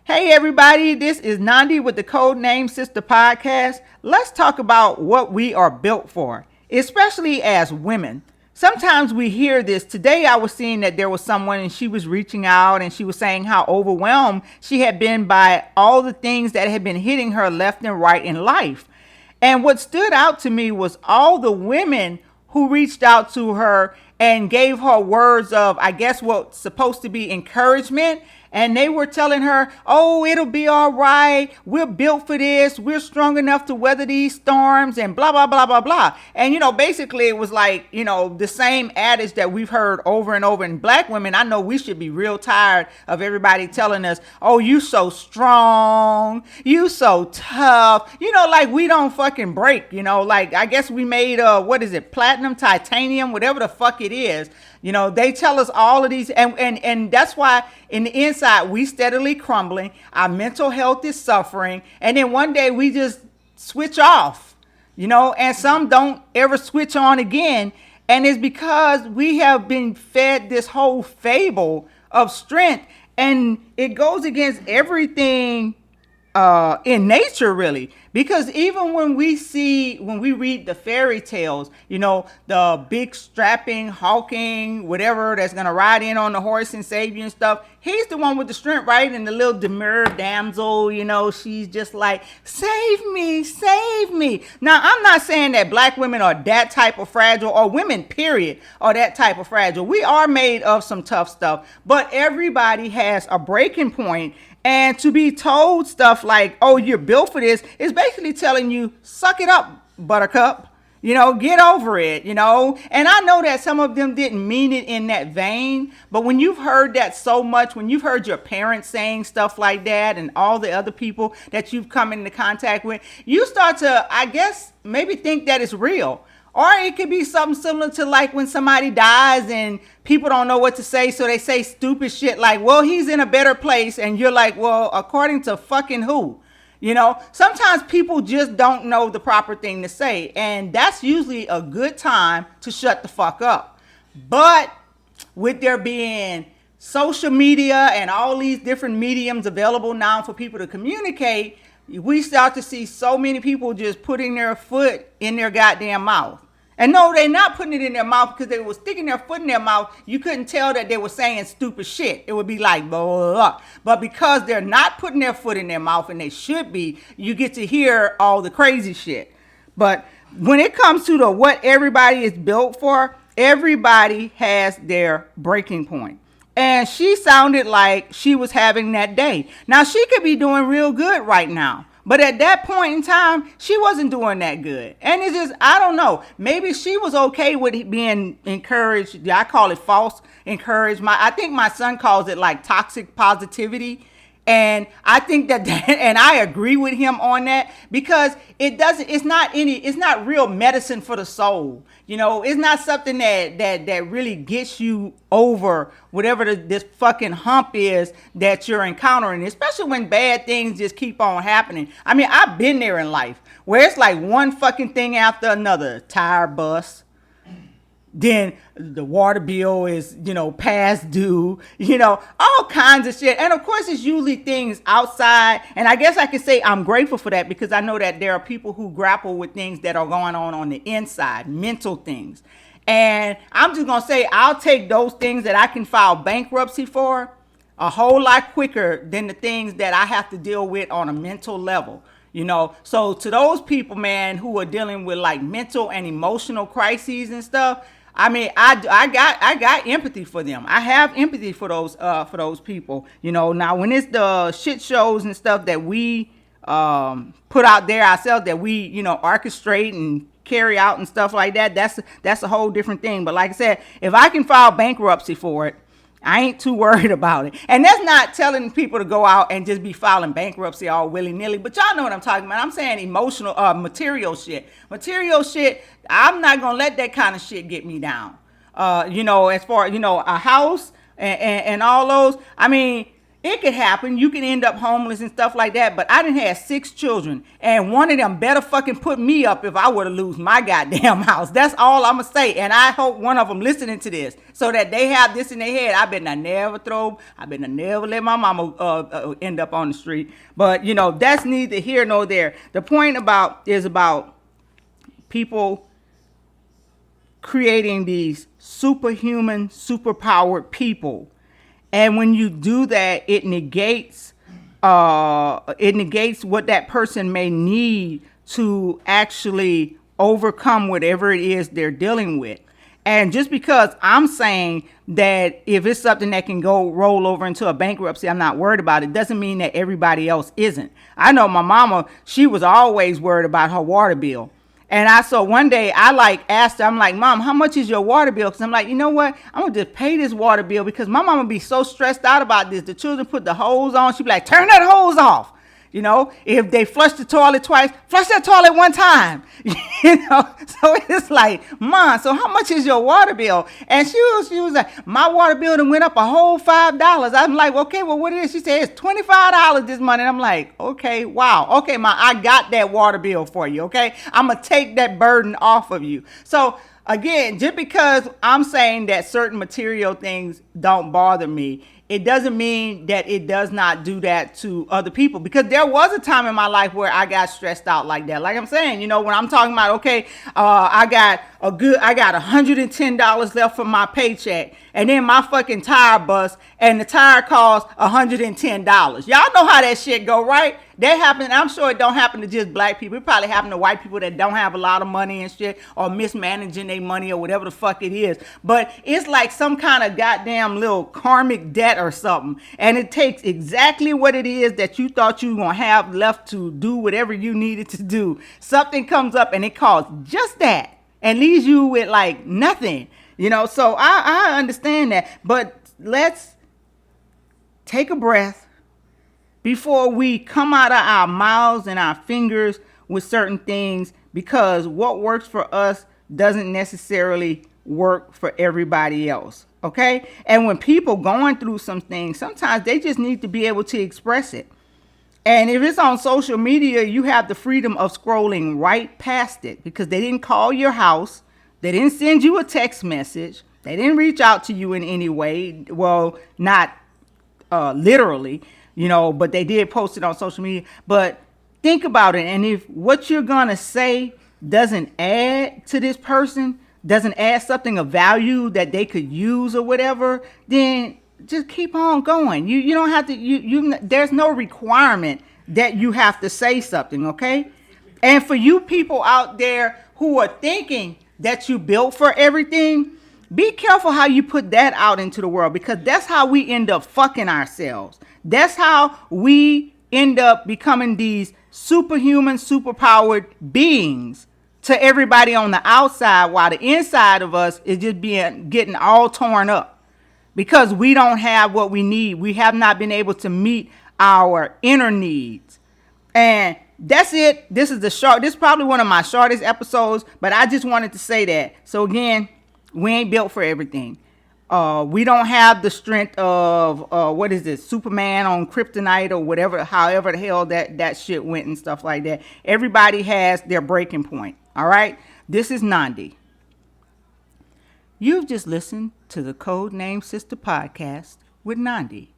Hey everybody, this is Nandi with the Code Name SISTA podcast. Let's talk about what we are built for, especially as women. Sometimes we hear this. Today I was seeing that there was someone and she was reaching out and she was saying how overwhelmed she had been by all the things that had been hitting her left and right in life. And what stood out to me was all the women who reached out to her and gave her words of, I guess, what's supposed to be encouragement. And they were telling her, oh, it'll be all right. We're built for this. We're strong enough to weather these storms and blah, blah, blah, blah, blah. And, basically it was like, the same adage that we've heard over and over. And black women, I know we should be real tired of everybody telling us, oh, you so strong. You so tough. Like we don't fucking break, like I guess we made, platinum, titanium, whatever the fuck it is. They tell us all of these, and that's why in the inside we steadily crumbling. Our mental health is suffering, and then one day we just switch off, and some don't ever switch on again. And it's because we have been fed this whole fable of strength, and it goes against everything in nature, really. Because even when we read the fairy tales, the big strapping, hulking, whatever that's going to ride in on the horse and save you and stuff, he's the one with the strength, right? And the little demure damsel, she's just like, save me, save me. Now, I'm not saying that black women are that type of fragile, or women, period, are that type of fragile. We are made of some tough stuff, but everybody has a breaking point. And to be told stuff like, oh, you're built for this, is basically telling you, suck it up, buttercup. Get over it, And I know that some of them didn't mean it in that vein. But when you've heard that so much, when you've heard your parents saying stuff like that and all the other people that you've come into contact with, you start to, I guess, maybe think that it's real. Or it could be something similar to like when somebody dies and people don't know what to say, so they say stupid shit like, well, he's in a better place. And you're like, well, according to fucking who? Sometimes people just don't know the proper thing to say. And that's usually a good time to shut the fuck up. But with there being social media and all these different mediums available now for people to communicate, we start to see so many people just putting their foot in their goddamn mouth. And no, they're not putting it in their mouth because they were sticking their foot in their mouth. You couldn't tell that they were saying stupid shit. It would be like, blah, blah, blah. But because they're not putting their foot in their mouth, and they should be, you get to hear all the crazy shit. But when it comes to what everybody is built for, everybody has their breaking point. And she sounded like she was having that day. Now, she could be doing real good right now. But at that point in time, she wasn't doing that good. And it's just, I don't know. Maybe she was okay with being encouraged. I call it false encouragement. I think my son calls it like toxic positivity. And I think that, and I agree with him on that, because it's not real medicine for the soul. It's not something that really gets you over whatever this fucking hump is that you're encountering, especially when bad things just keep on happening. I mean, I've been there in life where it's like one fucking thing after another. Tire bust. Then the water bill is, past due, all kinds of shit. And of course, it's usually things outside. And I guess I can say I'm grateful for that, because I know that there are people who grapple with things that are going on the inside, mental things. And I'm just going to say, I'll take those things that I can file bankruptcy for a whole lot quicker than the things that I have to deal with on a mental level. So to those people, man, who are dealing with like mental and emotional crises and stuff, I mean, I got empathy for them. I have empathy for those people. Now when it's the shit shows and stuff that we put out there ourselves, that we orchestrate and carry out and stuff like that, that's a whole different thing. But like I said, if I can file bankruptcy for it, I ain't too worried about it. And that's not telling people to go out and just be filing bankruptcy all willy-nilly. But y'all know what I'm talking about. I'm saying emotional, material shit. Material shit, I'm not going to let that kind of shit get me down. As far, a house and all those. I mean, it could happen. You can end up homeless and stuff like that. But I done had 6 children, and one of them better fucking put me up if I were to lose my goddamn house. That's all I'm gonna say. And I hope one of them listening to this so that they have this in their head. I better never let my mama end up on the street. But you know, that's neither here nor there. The point is about people creating these superhuman, superpowered people. And when you do that, it negates what that person may need to actually overcome whatever it is they're dealing with. And just because I'm saying that if it's something that can go roll over into a bankruptcy, I'm not worried about it, doesn't mean that everybody else isn't. I know my mama, she was always worried about her water bill. And so one day I asked her, I'm like, Mom, how much is your water bill? Because I'm like, you know what? I'm going to just pay this water bill because my mama be so stressed out about this. The children put the hose on. She be like, turn that hose off. You know, if they flush the toilet twice, flush that toilet one time. You know, so it's like, Mom, so how much is your water bill? And she was like, my water bill done went up a whole $5. I'm like, okay, well, what it is? She said, it's $25 this month. And I'm like, okay, wow. Okay, Ma, I got that water bill for you. Okay, I'm going to take that burden off of you. So again, just because I'm saying that certain material things don't bother me, it doesn't mean that it does not do that to other people, because there was a time in my life where I got stressed out like that. Like I'm saying, you know, when I'm talking about, okay, I got $110 left for my paycheck, and then my fucking tire bust and the tire costs $110. Y'all know how that shit go, right? That happen. I'm sure it don't happen to just black people. It probably happen to white people that don't have a lot of money and shit, or mismanaging their money or whatever the fuck it is. But it's like some kind of goddamn little karmic debt or something. And it takes exactly what it is that you thought you were going to have left to do whatever you needed to do. Something comes up and it costs just that and leaves you with like nothing, you know? So I understand that, but let's take a breath before we come out of our mouths and our fingers with certain things, because what works for us doesn't necessarily work for everybody else. Okay? And when people going through some things, sometimes they just need to be able to express it. And if it's on social media, you have the freedom of scrolling right past it, because they didn't call your house. They didn't send you a text message. They didn't reach out to you in any way. Well, not literally, you know, but they did post it on social media. But think about it. And if what you're going to say doesn't add to this person, doesn't add something of value that they could use or whatever, then just keep on going. You don't have to, there's no requirement that you have to say something, okay? And for you people out there who are thinking that you built for everything, be careful how you put that out into the world, because that's how we end up fucking ourselves. That's how we end up becoming these superhuman, superpowered beings to everybody on the outside, while the inside of us is just getting all torn up because we don't have what we need. We have not been able to meet our inner needs. And that's it. This is probably one of my shortest episodes, but I just wanted to say that. So again, we ain't built for everything. We don't have the strength of what is this, Superman on kryptonite or whatever, however the hell that shit went and stuff like that. Everybody has their breaking point. All right. This is Nandi. You've just listened to the Code Name SISTA podcast with Nandi.